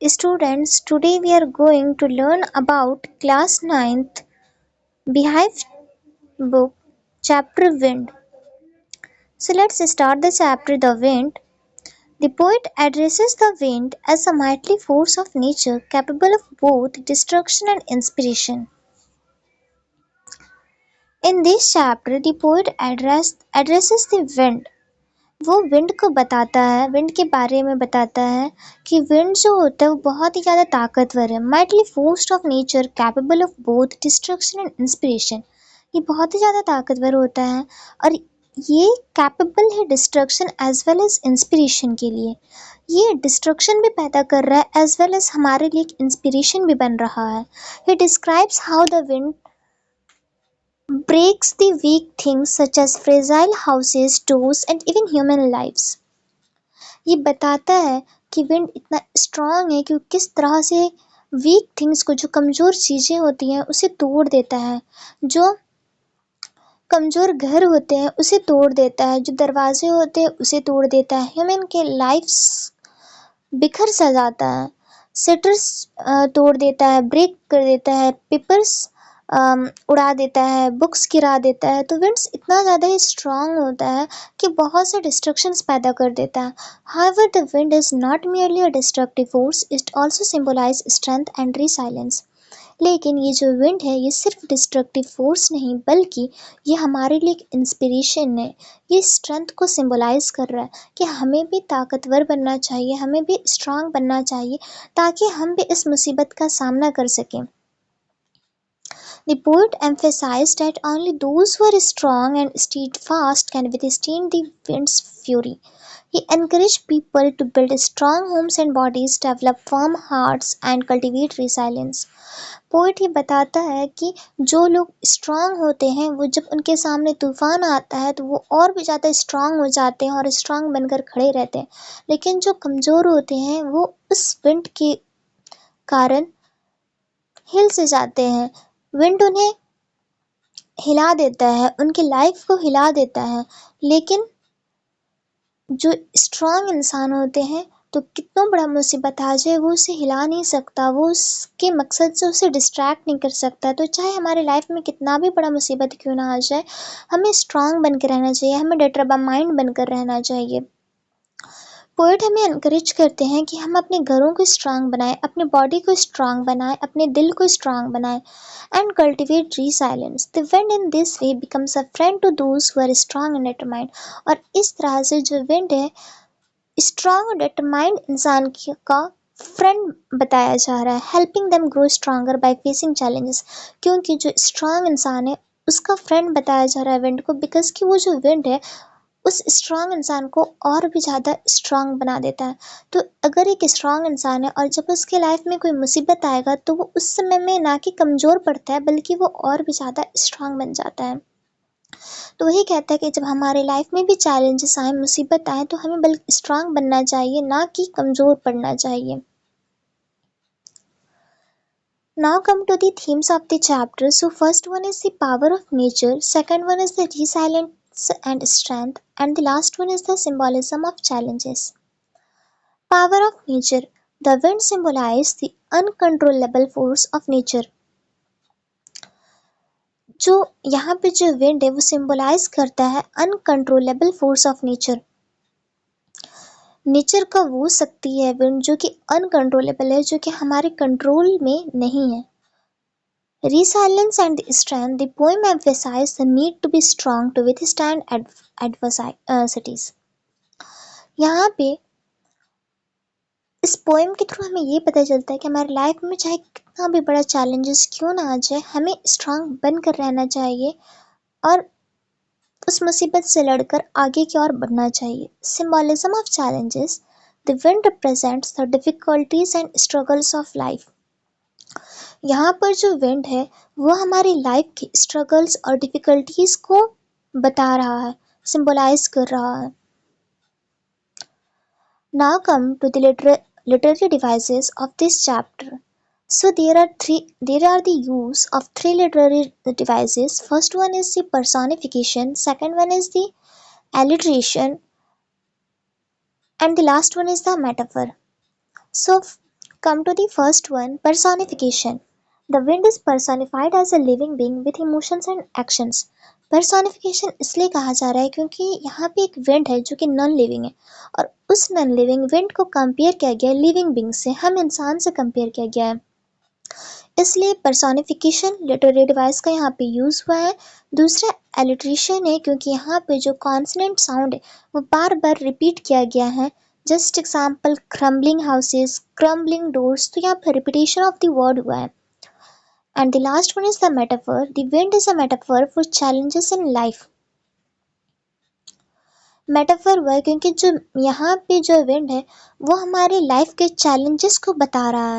Students, today we are going to learn about class ninth Beehive book chapter Wind. So let's start the chapter The Wind. The poet addresses the wind as a mighty force of nature capable of both destruction and inspiration. In this chapter, the poet addresses the wind. वो wind को बताता है, wind के बारे में बताता है कि विंड जो होता है वो बहुत ही ज़्यादा ताकतवर है, mightily force of nature capable of both destruction and inspiration. ये बहुत ही ज़्यादा ताकतवर होता है और ये कैपेबल है destruction as well as inspiration के लिए। ये डिस्ट्रक्शन भी पैदा कर रहा है एज वेल एज हमारे लिए एक इंस्पिरेशन भी बन रहा है। He describes how the wind breaks the weak things such as fragile houses, doors and even human lives। ये बताता है कि विंड इतना स्ट्रांग है कि किस तरह से वीक थिंग्स को, जो कमज़ोर चीज़ें होती हैं उसे तोड़ देता है, जो कमज़ोर घर होते हैं उसे तोड़ देता है, जो दरवाजे होते हैं उसे तोड़ देता है, ह्यूमन के लाइफ्स बिखर सा जाता है, शटर्स तोड़ देता है, ब्रेक कर देता है, पेपर्स उड़ा देता है, बुक्स गिरा देता है। तो विंड्स इतना ज़्यादा ही स्ट्रांग होता है कि बहुत से डिस्ट्रक्शंस पैदा कर देता है। However the wind is not merely a destructive force, it also symbolize strength and resilience। लेकिन ये जो विंड है ये सिर्फ डिस्ट्रक्टिव फोर्स नहीं बल्कि ये हमारे लिए एक इंस्पिरेशन है। ये स्ट्रेंथ को सिंबलाइज कर रहा है कि हमें भी ताकतवर बनना चाहिए, हमें भी स्ट्रांग बनना चाहिए ताकि हम भी इस मुसीबत का सामना कर सकें। The poet emphasized that only those who are strong and steadfast can withstand the wind's fury. He encouraged people to build strong homes and bodies, develop firm hearts, and cultivate resilience। Poet ये बताता है कि जो लोग strong होते हैं वो जब उनके सामने तूफान आता है तो वो और भी ज़्यादा स्ट्रांग हो जाते हैं और स्ट्रांग बनकर खड़े रहते हैं, लेकिन जो कमज़ोर होते हैं वो उस विंड के कारण हिल से जाते हैं। विंड उन्हें हिला देता है, उनकी लाइफ को हिला देता है, लेकिन जो स्ट्रांग इंसान होते हैं तो कितना बड़ा मुसीबत आ जाए वो उसे हिला नहीं सकता, वो उसके मकसद से उसे डिस्ट्रैक्ट नहीं कर सकता। तो चाहे हमारे लाइफ में कितना भी बड़ा मुसीबत क्यों ना आ जाए, हमें स्ट्रांग बन के रहना चाहिए, हमें डिटरमाइंड बनकर रहना चाहिए। पोएट हमें एनकरेज करते हैं कि हम अपने घरों को स्ट्रांग बनाएं, अपने बॉडी को स्ट्रांग बनाएं, अपने दिल को स्ट्रांग बनाएं and cultivate resilience। The wind in this way becomes a friend to those who are strong and determined। और इस तरह से जो विंड है स्ट्रांग और डिटरमाइंड इंसान का फ्रेंड बताया जा रहा है, helping them grow stronger by facing challenges. क्योंकि जो स्ट्रांग इंसान है उसका फ्रेंड बताया जा रहा है विंड को, बिकॉज कि वो जो विंड है उस स्ट्रांग इंसान को और भी ज़्यादा स्ट्रांग बना देता है। तो अगर एक स्ट्रांग इंसान है और जब उसके लाइफ में कोई मुसीबत आएगा तो वो उस समय में ना कि कमज़ोर पड़ता है बल्कि वो और भी ज़्यादा स्ट्रांग बन जाता है। तो वही कहता है कि जब हमारे लाइफ में भी चैलेंजेस आए, मुसीबत आए, तो हमें बल्कि स्ट्रांग बनना चाहिए, ना कि कमज़ोर पड़ना चाहिए। Now come to the themes of the chapter. So first one is the power of nature, second one is the resilience and strength, and the last one is the symbolism of challenges। Power of nature। The wind symbolizes the uncontrollable force of nature। जो यहाँ पे जो wind है वो symbolize करता है uncontrollable force of nature. Nature का वो शक्ति है विंड जो कि अनकंट्रोलेबल है, जो कि हमारे कंट्रोल में नहीं है। Resilience and strength। The poem emphasizes the need to be strong to withstand adversities। यहाँ पे इस पोएम के थ्रू हमें ये पता चलता है कि हमारी लाइफ में चाहे कितना भी बड़ा चैलेंजेस क्यों ना आ जाए, हमें स्ट्रांग बनकर रहना चाहिए और उस मुसीबत से लड़कर आगे की ओर बढ़ना चाहिए। Symbolism of challenges. The wind represents the difficulties and struggles of life. यहाँ पर जो विंड है वो हमारी लाइफ की स्ट्रगल्स और डिफिकल्टीज को बता रहा है, सिंबलाइज कर रहा है। Now come to the literary devices of this chapter. So there are the use of three literary devices. First one is the personification, second one is the alliteration, and the last one is the metaphor। So come to the first one, personification. The wind is personified as a living being with emotions and actions. Personification इसलिए कहा जा रहा है क्योंकि यहाँ पे एक wind है जो कि नॉन लिविंग है, और उस नॉन लिविंग विंड को कंपेयर किया गया है लिविंग बींग से, हम इंसान से कंपेयर किया गया है, इसलिए पर्सोनिफिकेशन लिटरेरी डिवाइस का यहाँ पे यूज़ हुआ है। दूसरा एलिट्रेशन है क्योंकि यहाँ पे जो कॉन्सोनेंट साउंड है वो बार बार रिपीट किया गया है। Just example crumbling houses, crumbling doors, तो यहाँ पर रिपीटेशन ऑफ द वर्ड हुआ है। And the last one is the metaphor. The wind is a metaphor for challenges in life. Metaphor हुआ है क्योंकि जो यहाँ पे जो विंड है वो हमारे लाइफ के चैलेंजेस को बता रहा है।